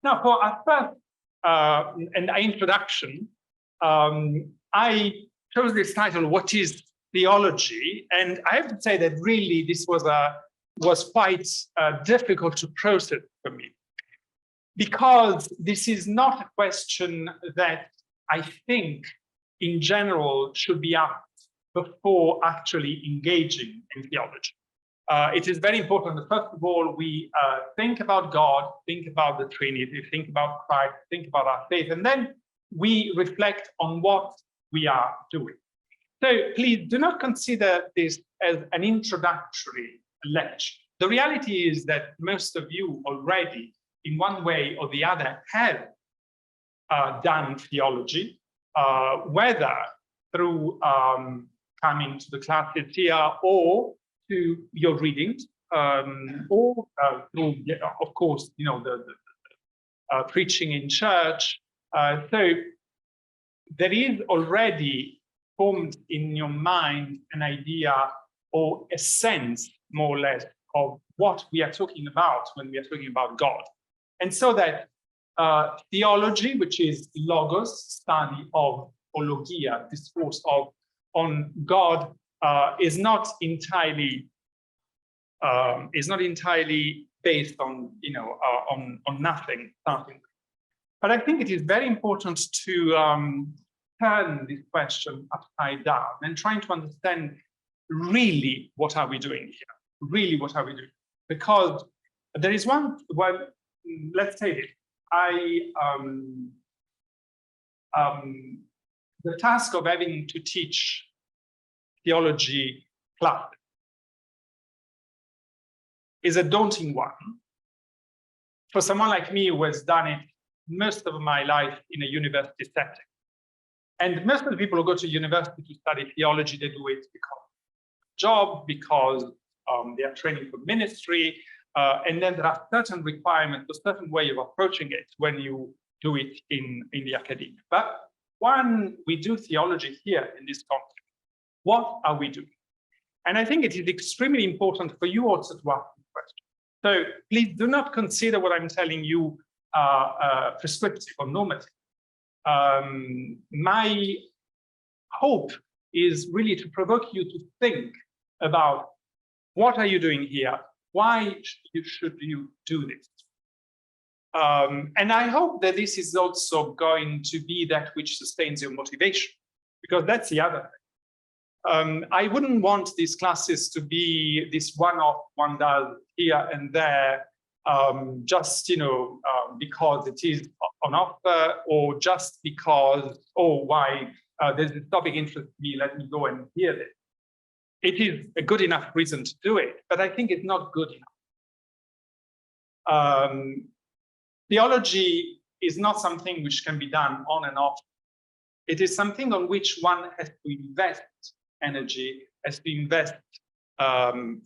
Now, for our first an introduction, I chose this title, "What is Theology?" And I have to say that really this was quite difficult to process for me, because this is not a question that I think in general should be asked before actually engaging in theology. It is very important that first of all, we think about God, think about the Trinity, think about Christ, think about our faith, and then we reflect on what we are doing. So please do not consider this as an introductory lecture. The reality is that most of you already, in one way or the other, have done theology, whether through coming to the classes here or to your readings, or through, of course, the preaching in church. So there is already formed in your mind an idea or a sense, more or less, of what we are talking about when we are talking about God. And so that theology, which is logos, study of, or logia, discourse of, on God, is not entirely based on on nothing. But I think it is very important to turn this question upside down and trying to understand really what are we doing here? Really, what are we doing? Because there is one. Well, let's say it. The task of having to teach theology class is a daunting one for someone like me who has done it most of my life in a university setting. And most of the people who go to university to study theology, they do it because of job, because they are training for ministry, and then there are certain requirements, a certain way of approaching it when you do it in the academia. But when we do theology here in this context, what are we doing? And I think it is extremely important for you also to ask this question. So please do not consider what I'm telling you prescriptive or normative. My hope is really to provoke you to think about what are you doing here? Why should you do this? And I hope that this is also going to be that which sustains your motivation, because that's the other thing. I wouldn't want these classes to be this one-off, one does here and there, just because it is on offer, or just because, oh, why there's this topic interests me, let me go and hear this. It is a good enough reason to do it, but I think it's not good enough. Theology is not something which can be done on and off. It is something on which one has to invest energy, has to invest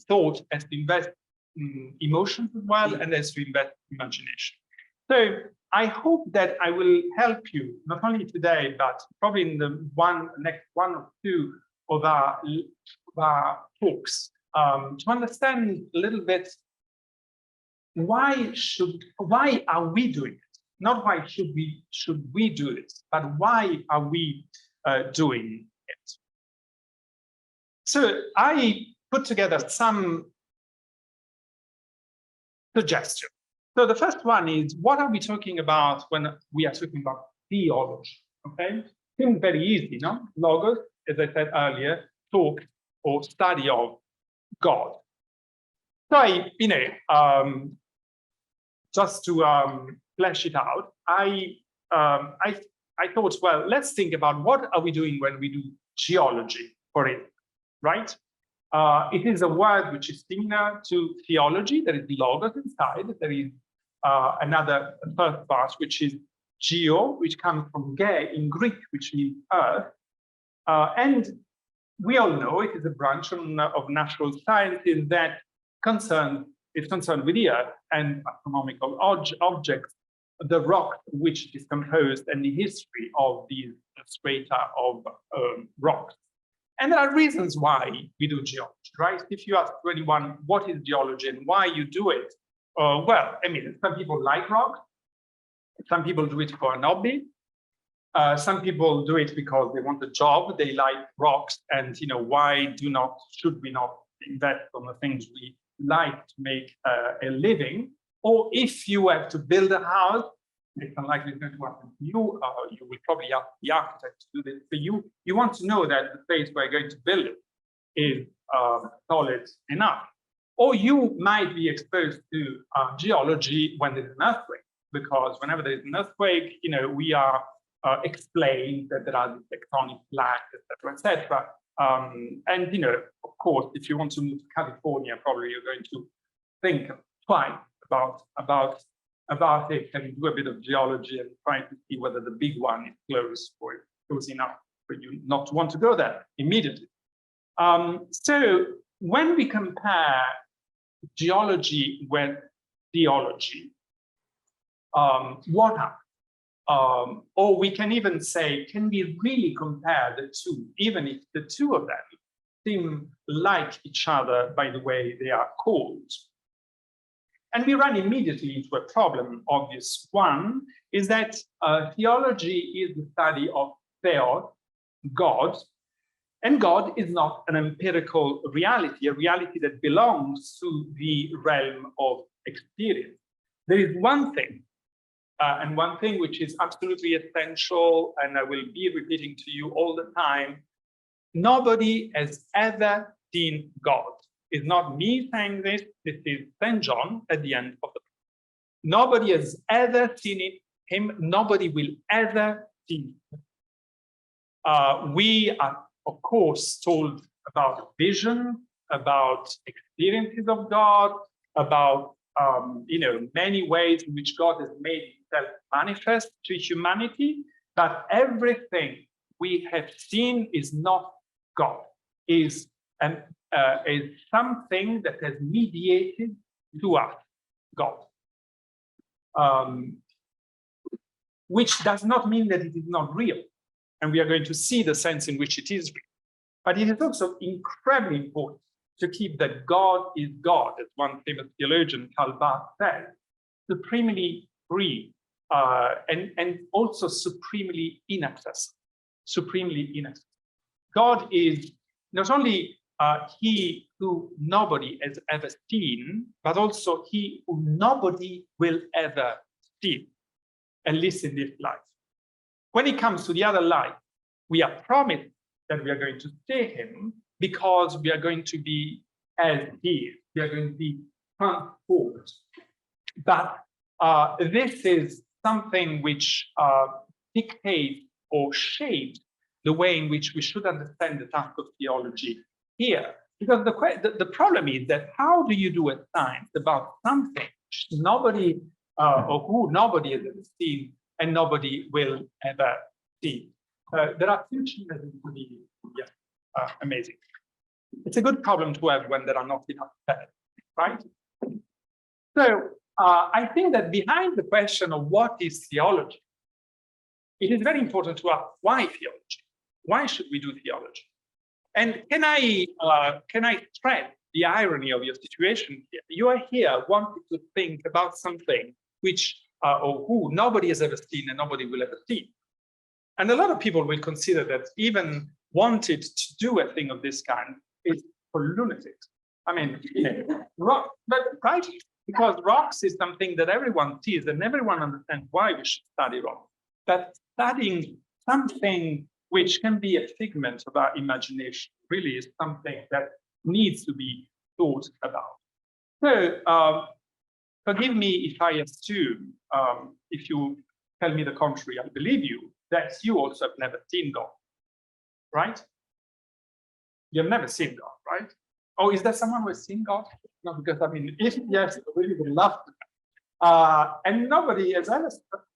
thought, has to invest emotions as well, and has to invest imagination. So I hope that I will help you, not only today, but probably in the next one or two of our talks, to understand a little bit why are we doing it? Not why should we do this, but why are we doing it? So I put together some suggestions. So the first one is, what are we talking about when we are talking about theology? Okay, seems very easy, no? Logos, as I said earlier, talk or study of God. So just to flesh it out, I thought, well, let's think about what are we doing when we do geology, for it, right? It is a word which is similar to theology. There is logos inside. There is another first part, which is geo, which comes from ge in Greek, which means earth. And we all know it is a branch of natural sciences that is concerned with the earth and astronomical objects, the rock which is composed, and the history of these strata of rocks. And there are reasons why we do geology, right? If you ask anyone what is geology and why you do it, well, I mean, some people like rocks, Some people do it for an hobby. Some people do it because they want a job. They like rocks, and why should we not invest on the things we like to make a living? Or if you have to build a house, it's unlikely it's going to happen to you. You will probably ask the architect to do this for you. You want to know that the place where you're going to build it is solid enough. Or you might be exposed to geology when there's an earthquake, because whenever there's an earthquake, we are explained that there are tectonic plaques, etc. And of course, if you want to move to California, probably you're going to think twice about it and do a bit of geology and try to see whether the big one is close or close enough for you not to want to go there immediately. So when we compare geology with theology, what happens? Or we can even say, can we really compare the two, even if the two of them seem like each other by the way they are called? And we run immediately into a problem. Obvious one is that theology is the study of theos, God, and God is not an empirical reality, a reality that belongs to the realm of experience. There is one thing, and one thing which is absolutely essential, and I will be repeating to you all the time: nobody has ever seen God. It's not me saying this, this is St. John at the end of the book. Nobody has ever seen him, nobody will ever see him. We are, of course, told about vision, about experiences of God, about many ways in which God has made himself manifest to humanity, but everything we have seen is not God, is something that has mediated to us, God. Which does not mean that it is not real. And we are going to see the sense in which it is real. But it is also incredibly important to keep that God is God, as one famous theologian, Karl Barth, said, supremely free, and also supremely inaccessible. Supremely inaccessible. God is not only he who nobody has ever seen, but also he who nobody will ever see, at least in this life. When it comes to the other life, we are promised that we are going to see him because we are going to be as he is. We are going to be transformed. But this is something which dictates or shapes the way in which we should understand the task of theology here. Because the problem is that how do you do a science about something which nobody or who nobody has ever seen and nobody will ever see? There are functions that will be amazing. It's a good problem to have when there are not enough tests, right? So I think that behind the question of what is theology, it is very important to ask why theology? Why should we do theology? And can I thread the irony of your situation here? You are here wanting to think about something which or who nobody has ever seen and nobody will ever see. And a lot of people will consider that even wanted to do a thing of this kind is for lunatics. I mean, rock, but right, because rocks is something that everyone sees and everyone understands why we should study rocks. But studying something which can be a figment of our imagination really is something that needs to be thought about. So forgive me if I assume, if you tell me the contrary, I believe you, that you also have never seen God, right? You've never seen God, right? Oh, is there someone who has seen God? No, because I mean, if yes, I really would love to. And nobody has ever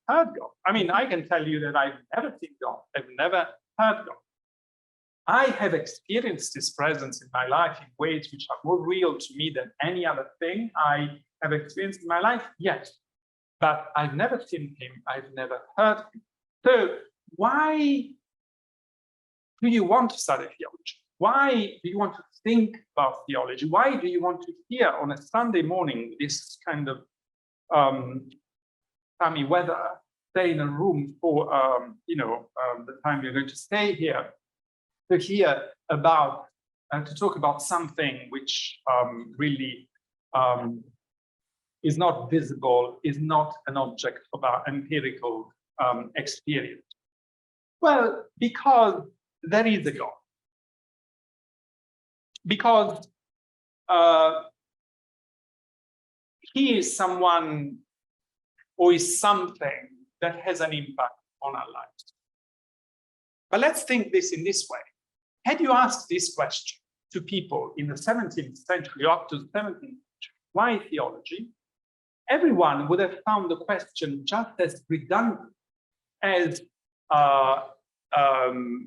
heard God. I mean, I can tell you that I've never seen God. I've never heard God. I have experienced His presence in my life in ways which are more real to me than any other thing I have experienced in my life, yes. But I've never seen Him. I've never heard Him. So why do you want to study theology? Why do you want to think about theology? Why do you want to hear on a Sunday morning this kind of sunny weather stay in a room for, the time we're going to stay here, to hear about, to talk about something which really is not visible, is not an object of our empirical experience. Well, because there is a God. Because he is someone or is something that has an impact on our lives. But let's think this in this way. Had you asked this question to people in the 17th century, up to the 17th century, why theology? Everyone would have found the question just as redundant as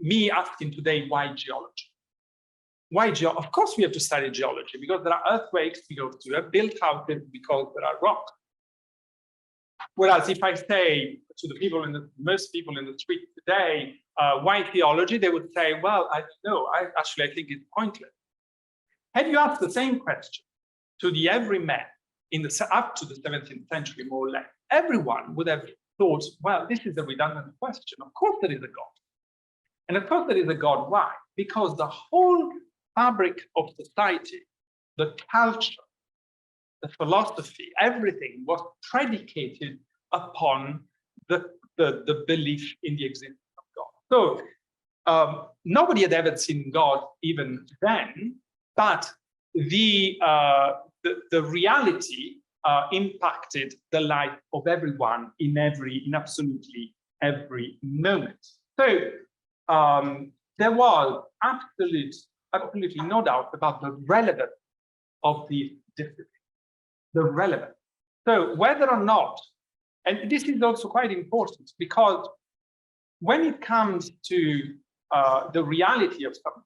me asking today, why geology? Why geology? Of course, we have to study geology because there are earthquakes because we have built houses because there are rocks. Whereas if I say to the people most people in the street today, why theology? They would say, well, I don't know. I think it's pointless. Had you asked the same question to the everyman up to the 17th century, more or less, everyone would have thought, well, this is a redundant question. Of course there is a God. And of course there is a God. Why? Because the whole fabric of society, the culture, the philosophy, everything was predicated upon the belief in the existence of God. So nobody had ever seen God even then, but the reality impacted the life of everyone in absolutely every moment. So there was absolutely no doubt about the relevance of the discipline. The relevance. So whether or not, and this is also quite important because when it comes to the reality of something,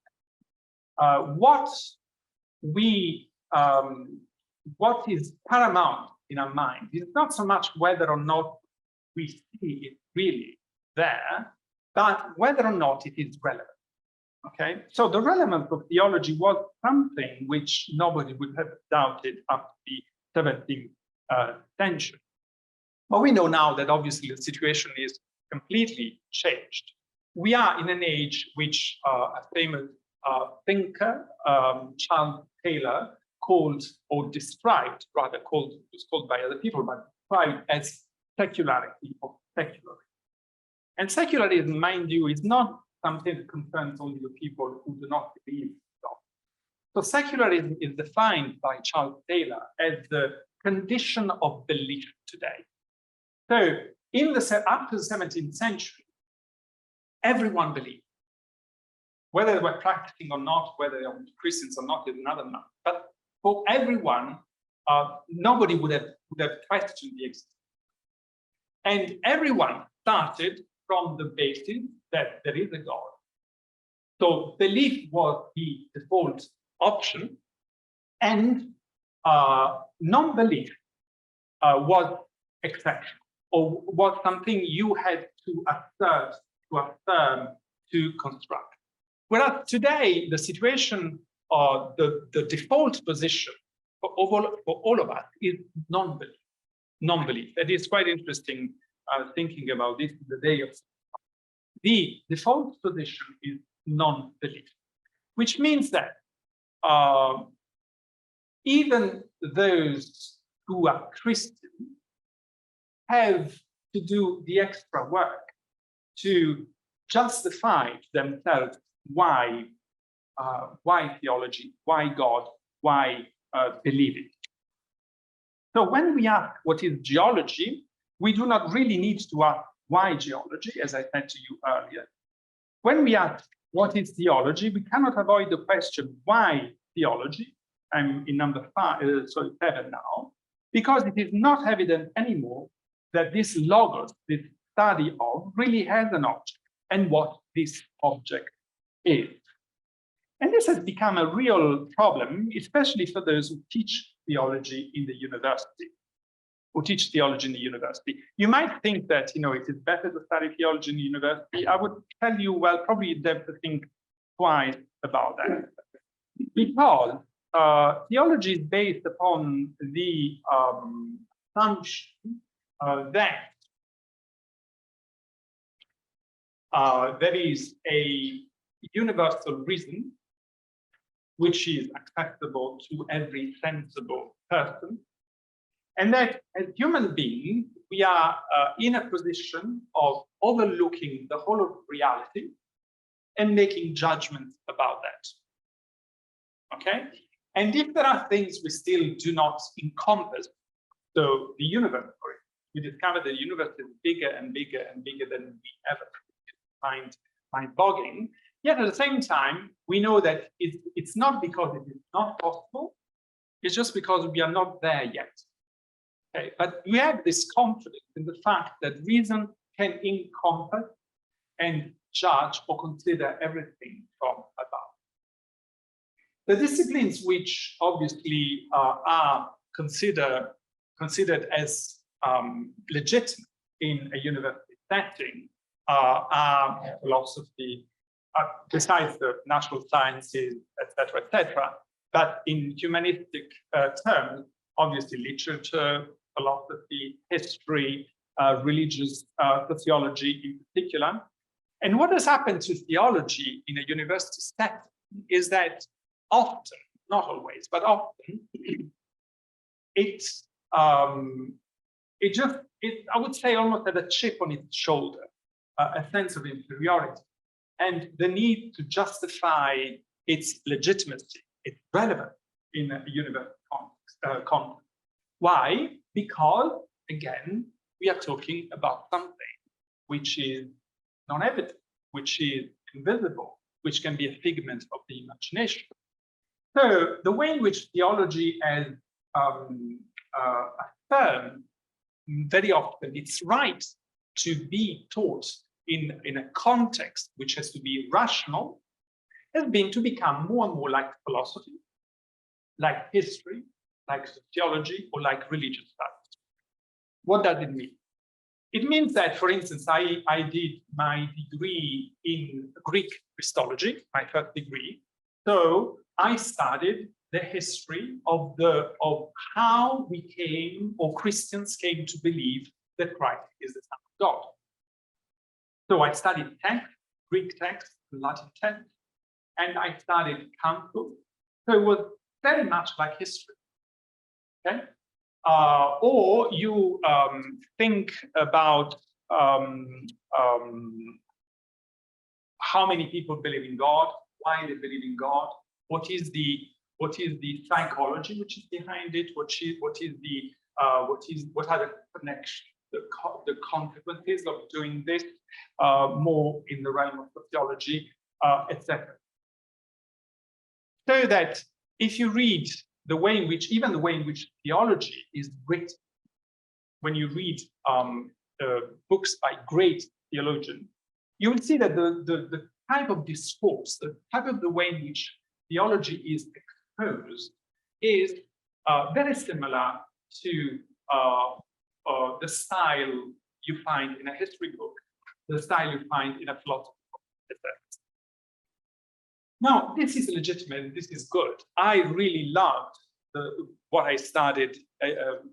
what is paramount in our mind is not so much whether or not we see it really there, but whether or not it is relevant. Okay, so the relevance of theology was something which nobody would have doubted up to the 17th century. But we know now that obviously the situation is completely changed. We are in an age which a famous thinker, Charles Taylor, was called by other people, but described as secularity or secularism. And secularism, mind you, is not something that concerns only the people who do not believe in God. So secularism is defined by Charles Taylor as the condition of belief today. So up to the 17th century, everyone believed. Whether they were practicing or not, whether they were Christians or not is another matter. But for everyone, nobody would have questioned the existence. And everyone started from the basis that there is a God. So belief was the default option, and non-belief was exception, or was something you had to assert, to affirm, to construct. Whereas today, the situation, the default position for all of us is non-belief. Non-belief. It is quite interesting thinking about this in the day of the default position is non-belief, which means that even those who are Christian have to do the extra work to justify themselves why theology, why God, why believing. So when we ask what is geology, we do not really need to ask why geology, as I said to you earlier. When we ask what is theology, we cannot avoid the question why theology. I'm in number 7 now, because it is not evident anymore that this logos, this study of, really has an object, and what this object is. And this has become a real problem, especially for those who teach theology in the university, You might think that, it is better to study theology in the university. I would tell you, well, probably you have to think twice about that. Because theology is based upon the assumption that there is a universal reason which is accessible to every sensible person, and that as human beings, we are in a position of overlooking the whole of reality and making judgments about that. Okay? And if there are things we still do not encompass, so the universe, we discover the universe is bigger and bigger and bigger than we ever find mind-boggling. Yet at the same time, we know that it's not because it is not possible, it's just because we are not there yet. Okay? But we have this confidence in the fact that reason can encompass and judge or consider everything from above. The disciplines which obviously are considered as legitimate in a university setting are philosophy, besides the natural sciences, etc. But in humanistic terms, obviously literature, philosophy, history, religious sociology in particular. And what has happened to theology in a university setting is that often, not always, but often, I would say almost had a chip on its shoulder, a sense of inferiority, and the need to justify its legitimacy, its relevance in a university context. Why? Because, again, we are talking about something which is non-evident, which is invisible, which can be a figment of the imagination. So the way in which theology has affirmed very often its right to be taught in a context which has to be rational has been to become more and more like philosophy, like history, like sociology, or like religious studies. What does it mean? It means that, for instance, I did my degree in Greek Christology, my first degree. So I studied the history of how we came, or Christians came to believe that Christ is the Son of God. So I studied text, Greek text, Latin text, and I studied councils. So it was very much like history. Okay? Or you think about how many people believe in God, why they believe in God, what is the psychology which is behind it, what are the connections, the consequences of doing this, more in the realm of sociology, etc. So that if you read the way in which, even the way in which theology is written, when you read books by great theologians, you will see that the type of discourse, the type of the way in which theology is exposed is very similar to the style you find in a history book, the style you find in a philosophy book, etc. Now, this is legitimate, this is good. I really loved what I studied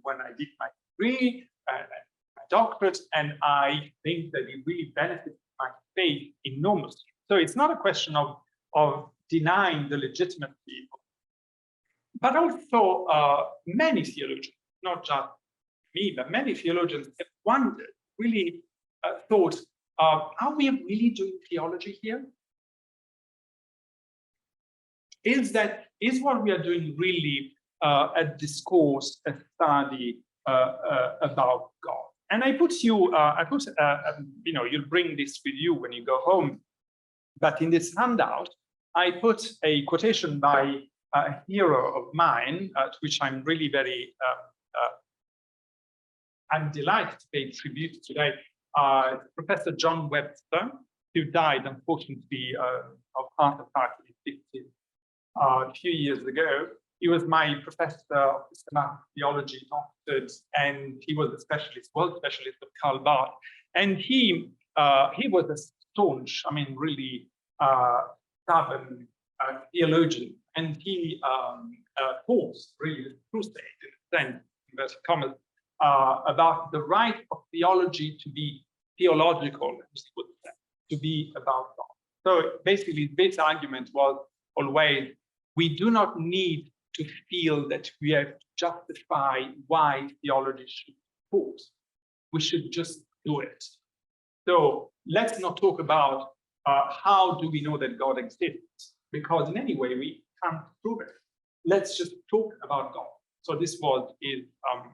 when I did my degree, my doctorate, and I think that it really benefited my faith enormously. So it's not a question of denying the legitimacy, but also many theologians, not just me, but many theologians have wondered, really thought, are we really doing theology here? Is what we are doing really a discourse, a study about God? And I put you, you'll bring this with you when you go home. But in this handout, I put a quotation by a hero of mine, to which I'm really very, I'm delighted to pay tribute today, Professor John Webster, who died, unfortunately, of heart attack in his 50s. A few years ago. He was my professor of systematic theology in Oxford, and he was a specialist, world specialist of Karl Barth. And he was a staunch, really stubborn theologian, and he forced really the crusade, in a sense, inverted commas, about the right of theology to be theological, as he would say. to be about God. So basically, this argument was always, we do not need to feel that we have to justify why theology should be taught. We should just do it. So let's not talk about how do we know that God exists, because in any way we can't prove it. Let's just talk about God. So this was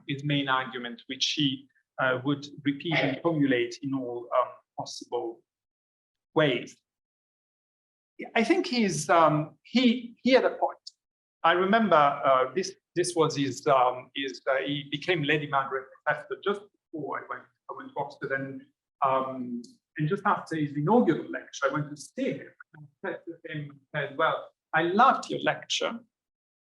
his main argument, which he would repeat and formulate in all possible ways. I think he had a point. I remember this was his he became Lady Margaret Professor just before I went to Oxford, and just after his inaugural lecture, I went to see him and said to him, well, I loved your lecture.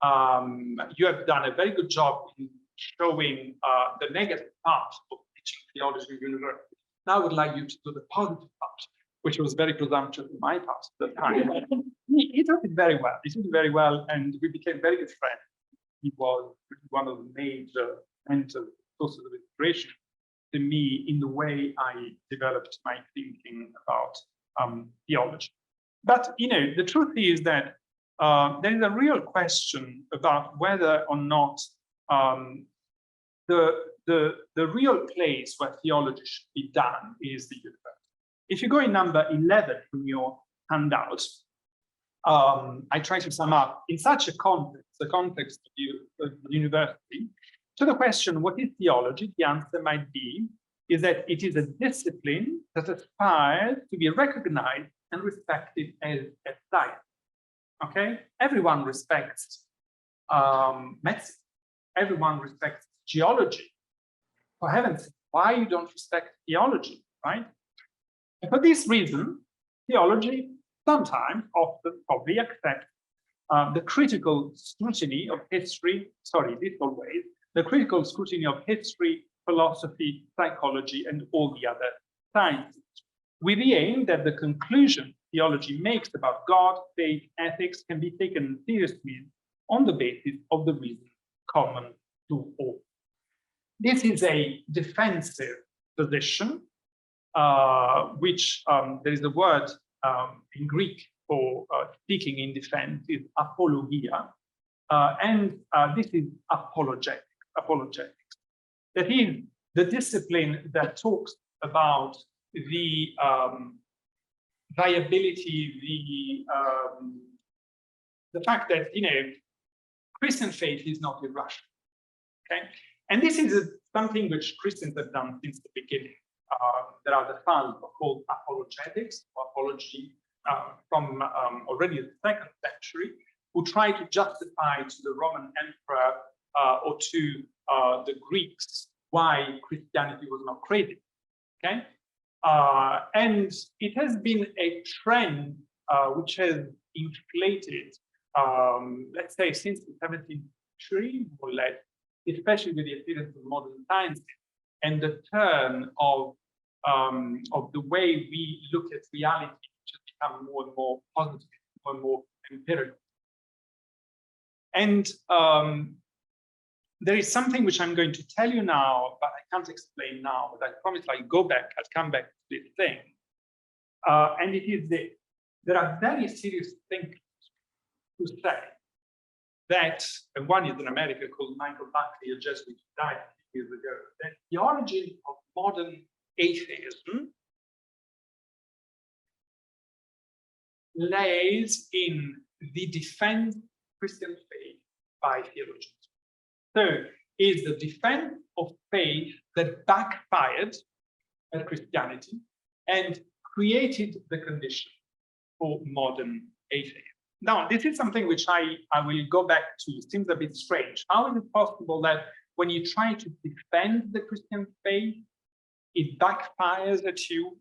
You have done a very good job in showing the negative part of teaching theology in university. Now I would like you to do the positive part, which was very presumptuous on my part at the time. He took it very well. He took it very well, and we became very good friends. He was one of the major mental sources of inspiration to me in the way I developed my thinking about theology. But the truth is that there is a real question about whether or not the real place where theology should be done is the university. If you go in number 11 in your handout, I try to sum up in such a context, the context of the university, to the question, what is theology? The answer might be is that it is a discipline that aspires to be recognized and respected as science. Okay, everyone respects medicine. Everyone respects geology. For heaven's sake, why you don't respect theology, right? And for this reason, theology sometimes, often, probably accepts the critical scrutiny of history. Sorry, this always the critical scrutiny of history, philosophy, psychology, and all the other sciences, with the aim that the conclusion theology makes about God, faith, ethics can be taken seriously on the basis of the reason common to all. This is a defensive position, which there is a word in Greek for speaking in defense, is apologia, and this is apologetics. That is the discipline that talks about the viability, the fact that Christian faith is not irrational. Okay, and this is something which Christians have done since the beginning. There are the funds called apologetics, or apology, from already the 2nd century, who try to justify to the Roman emperor or to the Greeks why Christianity was not created. Okay, and it has been a trend which has inflated, let's say, since the 17th century, more or less, especially with the appearance of modern science and the turn of the way we look at reality, which has become more and more positive, more and more empirical. And there is something which I'm going to tell you now, but I can't explain now, but I promise I'll come back to this thing. And it is this. There are very serious thinkers who say that, and one is in America called Michael Buckley, a Jesuit who died a few years ago, that the origin of modern atheism lays in the defense of Christian faith by theologians. So is the defense of faith that backfired at Christianity and created the condition for modern atheism. Now, this is something which I will go back to. It seems a bit strange. How is it possible that when you try to defend the Christian faith, it backfires at you,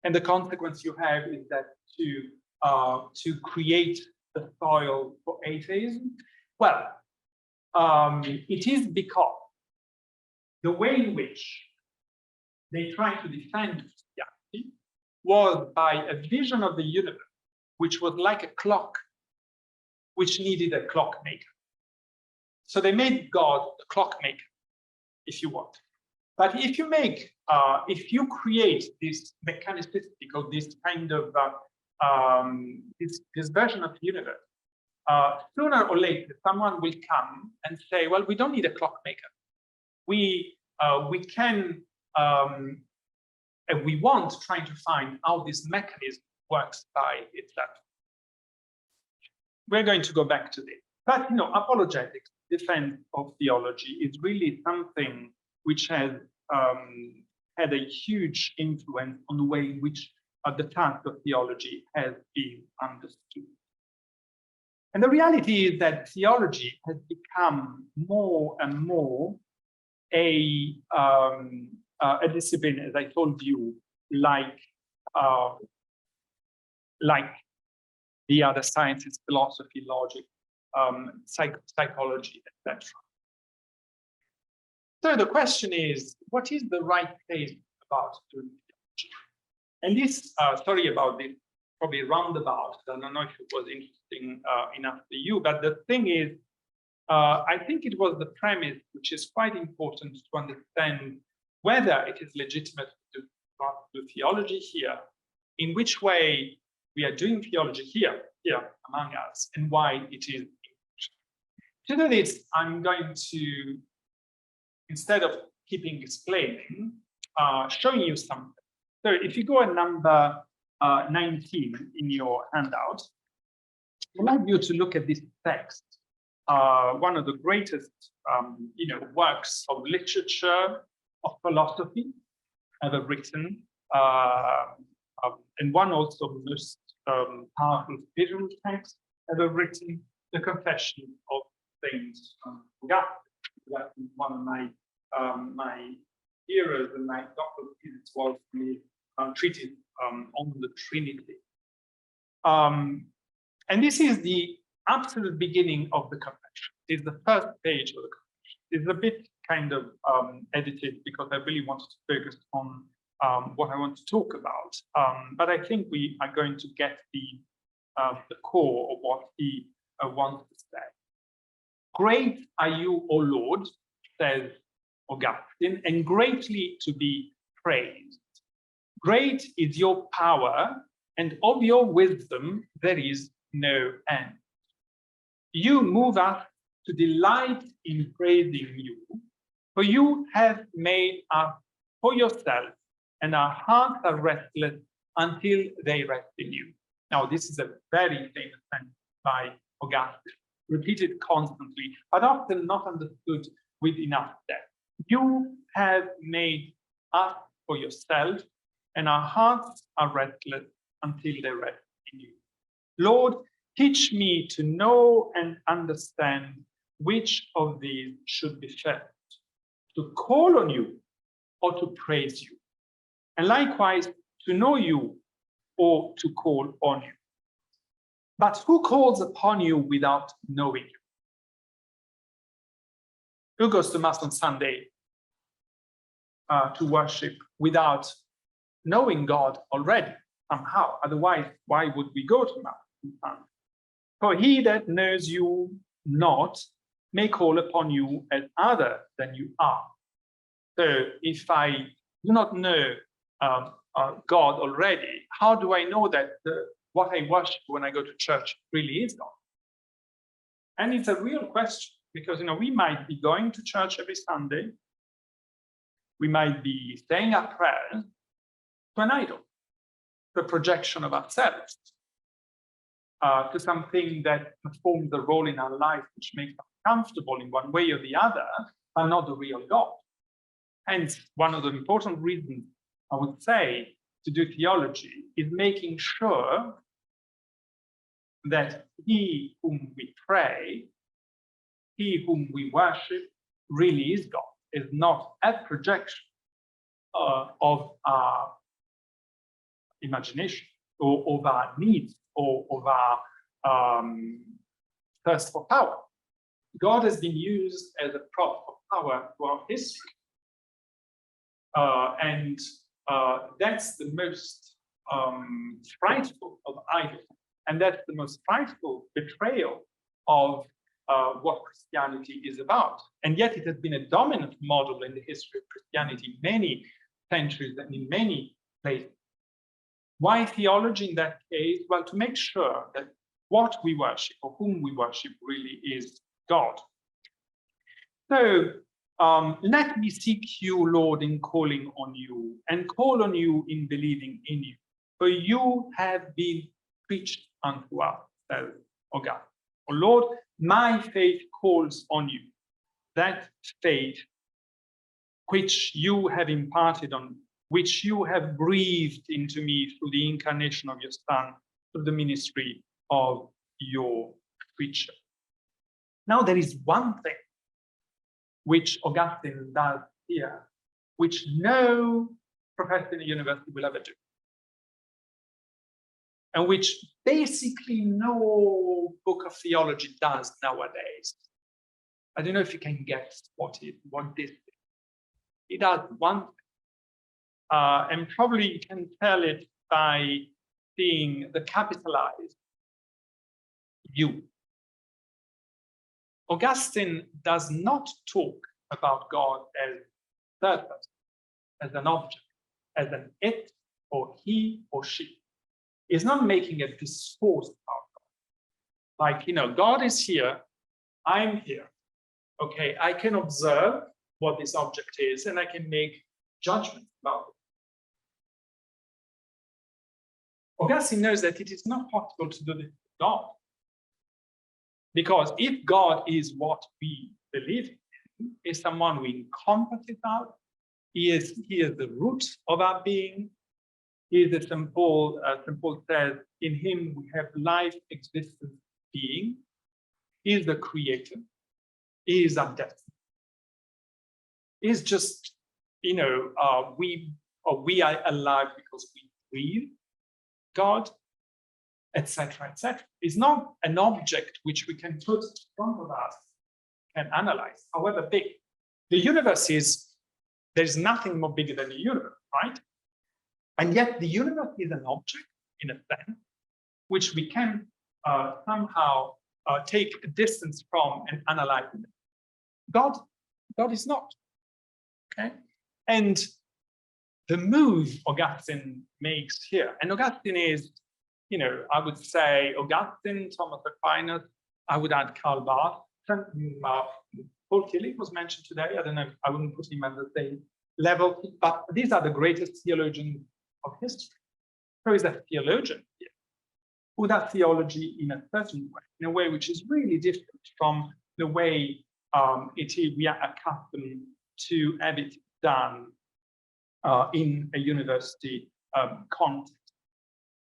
and the consequence you have is that to create the soil for atheism? Well, it is because the way in which they try to defend Christianity was by a vision of the universe, which was like a clock, which needed a clockmaker. So they made God the clockmaker, if you want. But if you create this mechanistic or this kind of this version of the universe, sooner or later someone will come and say, well, we don't need a clockmaker. We can and we want trying to find how this mechanism works by itself. We're going to go back to this. But apologetics, defense of theology, is really something which has had a huge influence on the way in which the task of theology has been understood. And the reality is that theology has become more and more a discipline, as I told you, like the other sciences, philosophy, logic, psychology, etc. So the question is, what is the right place about doing theology? And this, sorry about this, probably roundabout. I don't know if it was interesting enough for you, but the thing is, I think it was the premise which is quite important to understand whether it is legitimate to do theology here, in which way we are doing theology here among us, and why it is. To do this, I'm going to, instead of keeping explaining, showing you something. So if you go at number 19 in your handout, I'd like you to look at this text, one of the greatest works of literature, of philosophy ever written, and one also of the most powerful spiritual text ever written, the Confession of Saint Augustine. That is one of my heroes, and my doctoral thesis was the treatise on the Trinity. And this is the absolute beginning of the Confession. It's the first page of the Confession. It's a bit kind of edited because I really wanted to focus on what I want to talk about. But I think we are going to get the core of what he wants to say. Great are you, O Lord, says Augustine, and greatly to be praised. Great is your power, and of your wisdom there is no end. You move us to delight in praising you, for you have made us for yourself, and our hearts are restless until they rest in you. Now, this is a very famous sentence by Augustine, repeated constantly, but often not understood with enough depth. You have made us for yourself, and our hearts are restless until they rest in you. Lord, teach me to know and understand which of these should be first, to call on you or to praise you, and likewise to know you or to call on you. But who calls upon you without knowing you? Who goes to Mass on Sunday to worship without knowing God already somehow? Otherwise, why would we go to Mass on Sunday? For he that knows you not may call upon you as other than you are. So if I do not know God already, how do I know that what I worship when I go to church really is God? And it's a real question, because we might be going to church every Sunday, we might be saying our prayers to an idol, the projection of ourselves, to something that performs a role in our life which makes us comfortable in one way or the other, but not the real God. Hence, one of the important reasons I would say to do theology is making sure that he whom we pray, he whom we worship, really is God, is not a projection of our imagination or of our needs or of our thirst for power. God has been used as a prop of power throughout history. And that's the most frightful of idols. And that's the most frightful betrayal of what Christianity is about. And yet it has been a dominant model in the history of Christianity in many centuries and in many places. Why theology in that case? Well, to make sure that what we worship or whom we worship really is God. So let me seek you, Lord, in calling on you, and call on you in believing in you. For you have been preached unto us, says Augustine. O Lord, my faith calls on you. That faith which you have imparted on me, which you have breathed into me through the incarnation of your Son, through the ministry of your preacher. Now, there is one thing which Augustine does here, which no professor in a university will ever do, and which basically no book of theology does nowadays. I don't know if you can guess what this is. He does one thing, and probably you can tell it by seeing the capitalized you. Augustine does not talk about God as third person, as an object, as an it or he or she. He's not making a discourse about God. Like, you know, God is here, I'm here. Okay, I can observe what this object is and I can make judgments about it. Augustine knows that it is not possible to do this with God. Because if God is what we believe in, is someone we encompass about, he is the root of our being. He is, as St. Paul says, in him we have life, existence, being. He is the creator. He is our destiny. He is just, you know, we are alive because we breathe God, etc., etc. It's not an object which we can put in front of us and analyze, however big. The universe is, there's nothing more bigger than the universe, right? And yet the universe is an object, in a sense, which we can somehow take a distance from and analyze it. God is not, okay? And the move Augustine makes here, and Augustine is, you know, I would say Augustine, Thomas Aquinas, I would add Karl Barth, Paul Tillich was mentioned today. I don't know, I wouldn't put him at the same level, but these are the greatest theologians of history. So he's a theologian here, who does theology in a certain way, in a way which is really different from the way we are accustomed to have it done in a university context.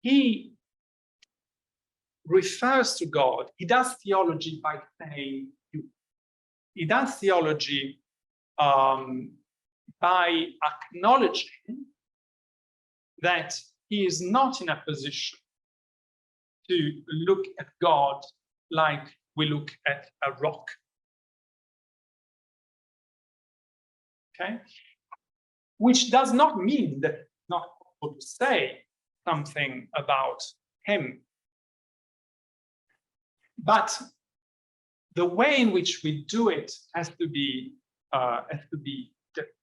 He refers to God. He does theology by saying you. He does theology by acknowledging that he is not in a position to look at God like we look at a rock. Okay? Which does not mean that it's not possible to say something about him. But the way in which we do it has to be different.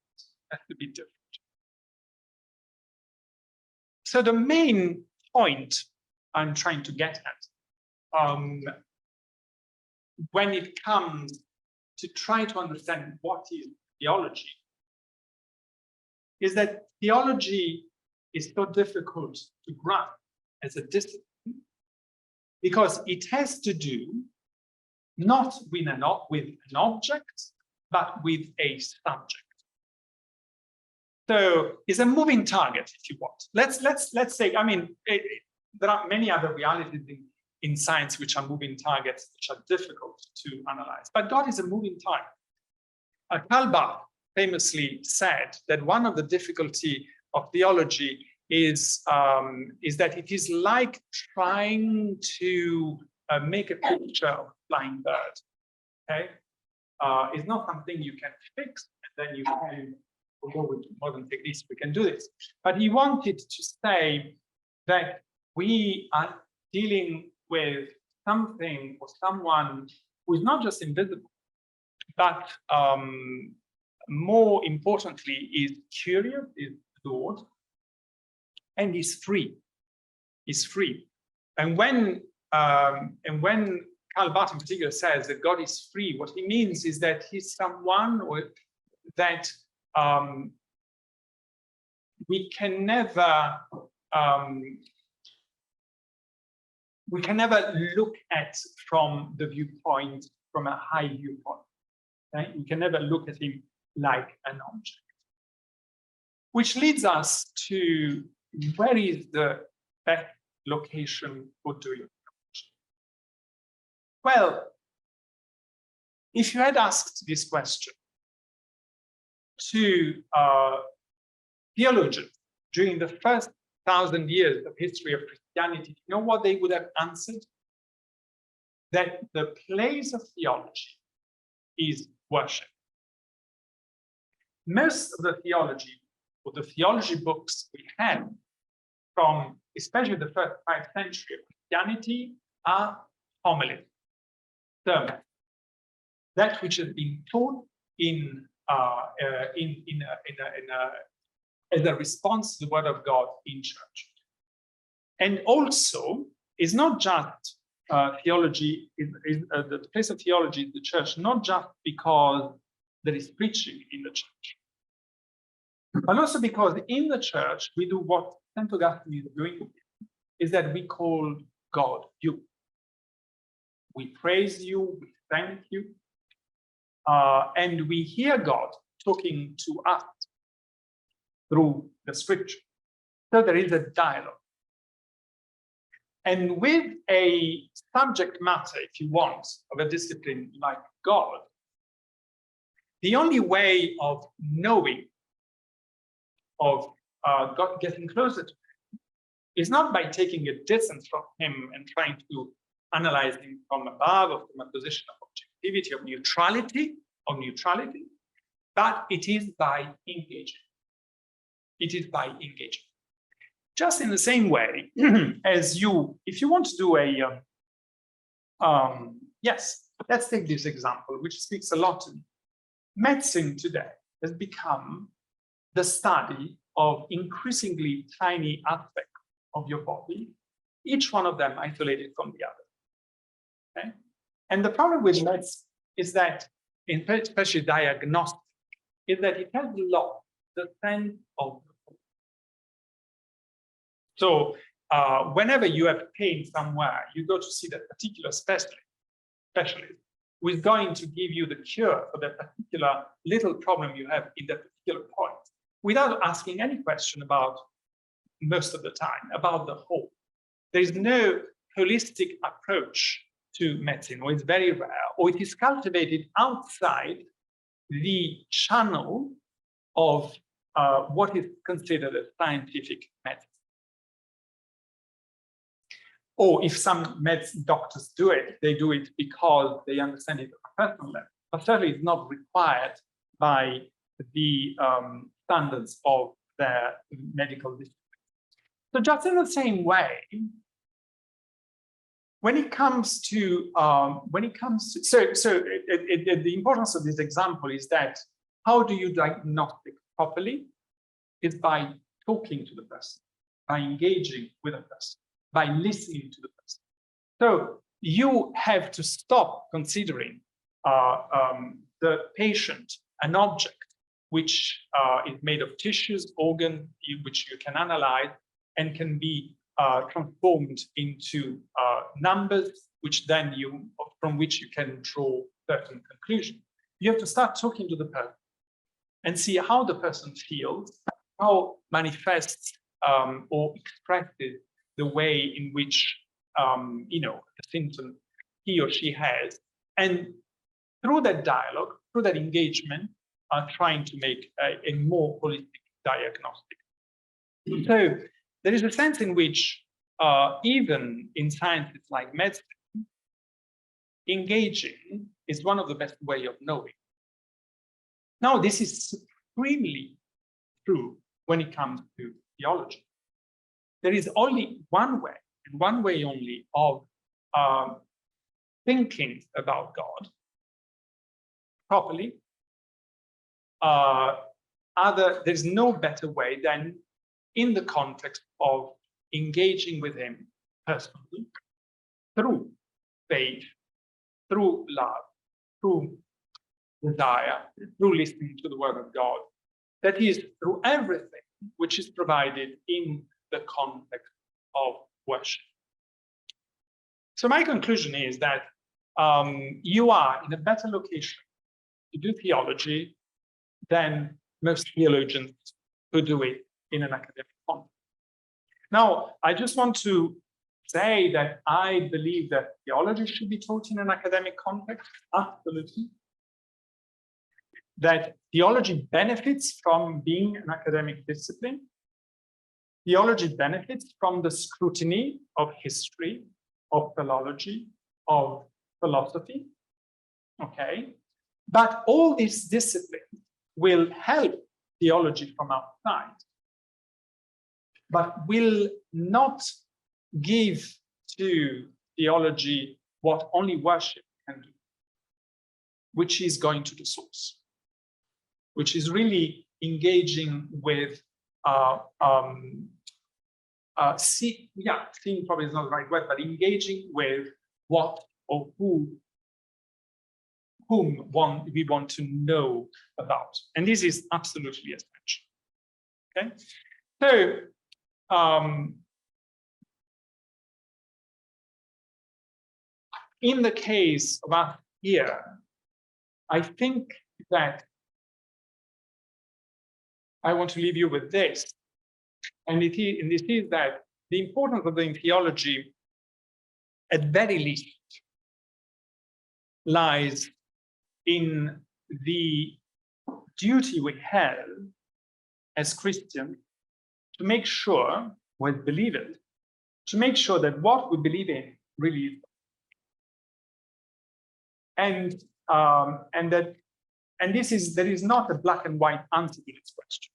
So the main point I'm trying to get at, when it comes to try to understand what is theology, is that theology is so difficult to grasp as a discipline because it has to do not with an object, but with a subject. So it's a moving target, if you want. Let's say, I mean, there are many other realities in science which are moving targets, which are difficult to analyze. But God is a moving target. Karl Barth famously said that one of the difficulty of theology is that it is like trying to make a picture of a flying bird. Okay, it's not something you can fix and then you can. Although with modern techniques we can do this, but he wanted to say that we are dealing with something or someone who is not just invisible, but more importantly, is curious, is adored, and is free. Is free. And when Karl Barth in particular says that God is free, what he means is that he's someone that we can never look at from the viewpoint, from a high viewpoint. Right? We can never look at him like an object. Which leads us to, where is the best location for doing theology? Well, if you had asked this question to theologians during the first 1,000 years of history of Christianity, you know what they would have answered? That the place of theology is worship. Most of the theology, or the theology books we have from especially the first 5th century of Christianity, are homilies, sermons. That which has been taught as a response to the word of God in church. And also, it's not just theology, the place of theology in the church, not just because there is preaching in the church, but also because in the church we do what St. Augustine is doing, is that we call God you. We praise you, we thank you, and we hear God talking to us through the scripture. So there is a dialogue. And with a subject matter, if you want, of a discipline like God, the only way of knowing, of God, getting closer to him, is not by taking a distance from him and trying to analyze him from above or from a position of objectivity, of neutrality, but it is by engaging. It is by engaging. Just in the same way as if you want to do yes, let's take this example, which speaks a lot to me. Medicine today has become the study of increasingly tiny aspects of your body, each one of them isolated from the other. Okay? And the problem with medicine is that, especially diagnostic, is that it has lost the sense of the whole. So whenever you have pain somewhere, you go to see that particular specialist who is going to give you the cure for that particular little problem you have in that particular point, without asking any question about, most of the time, about the whole. There is no holistic approach to medicine, or it's very rare, or it is cultivated outside the channel of what is considered a scientific medicine. Or if some medicine doctors do it, they do it because they understand it at a personal level, but certainly it's not required by the standards of their medical discipline. So just in the same way, when it comes to the importance of this example is that how do you diagnostic properly? Is by talking to the person, by engaging with a person, by listening to the person. So you have to stop considering the patient an object which is made of tissues, organs, which you can analyze and can be transformed into numbers, which then from which you can draw certain conclusions. You have to start talking to the person and see how the person feels, how manifests or expresses the way in which the symptom he or she has, and through that dialogue, through that engagement, trying to make a more holistic diagnostic. So there is a sense in which, even in sciences like medicine, engaging is one of the best ways of knowing. Now, this is supremely true when it comes to theology. There is only one way, and one way only, of thinking about God properly, there's no better way than in the context of engaging with him personally through faith, through love, through desire, through listening to the word of God. That is, through everything which is provided in the context of worship. So my conclusion is that you are in a better location to do theology than most theologians who do it in an academic context. Now, I just want to say that I believe that theology should be taught in an academic context, absolutely. That theology benefits from being an academic discipline. Theology benefits from the scrutiny of history, of philology, of philosophy, okay? But all these disciplines will help theology from outside, but will not give to theology what only worship can do, which is going to the source, which is really engaging with seeing probably is not the right word, but engaging with what or whom we want to know about. And this is absolutely essential. Okay? So in the case of us here, I think that I want to leave you with this. And this is that the importance of doing theology, at very least, lies in the duty we have as Christians to make sure, as believers, to make sure that what we believe in really is. And there is not a black and white answer to this question.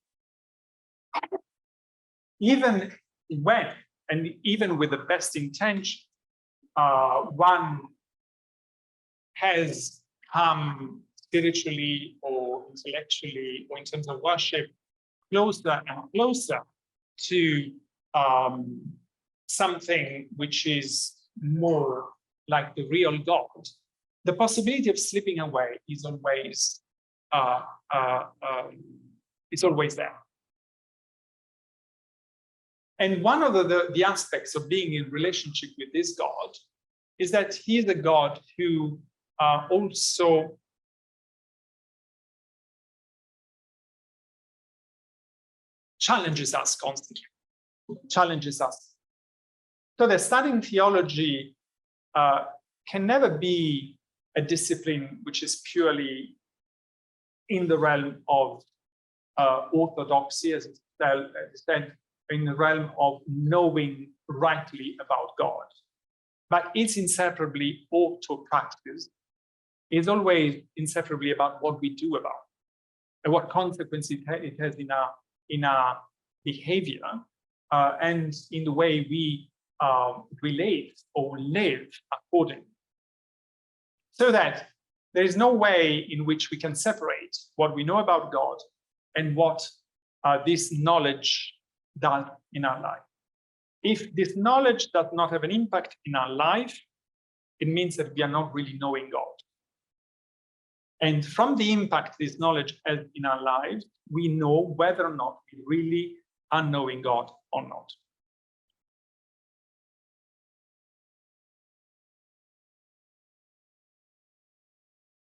Even when, and even with the best intention, one has come spiritually or intellectually or in terms of worship closer and closer to something which is more like the real God, the possibility of slipping away is always there. And one of the aspects of being in relationship with this God is that he is a God who also challenges us constantly, challenges us. So that studying theology can never be a discipline which is purely in the realm of orthodoxy, as it's said, in the realm of knowing rightly about God. But it's inseparably auto-practice. It's always inseparably about what we do about it, and what consequences it has in our behavior and in the way we relate or live accordingly. So that there is no way in which we can separate what we know about God and what this knowledge does in our life. If this knowledge does not have an impact in our life, it means that we are not really knowing God. And from the impact this knowledge has in our lives, we know whether or not we really are knowing God or not.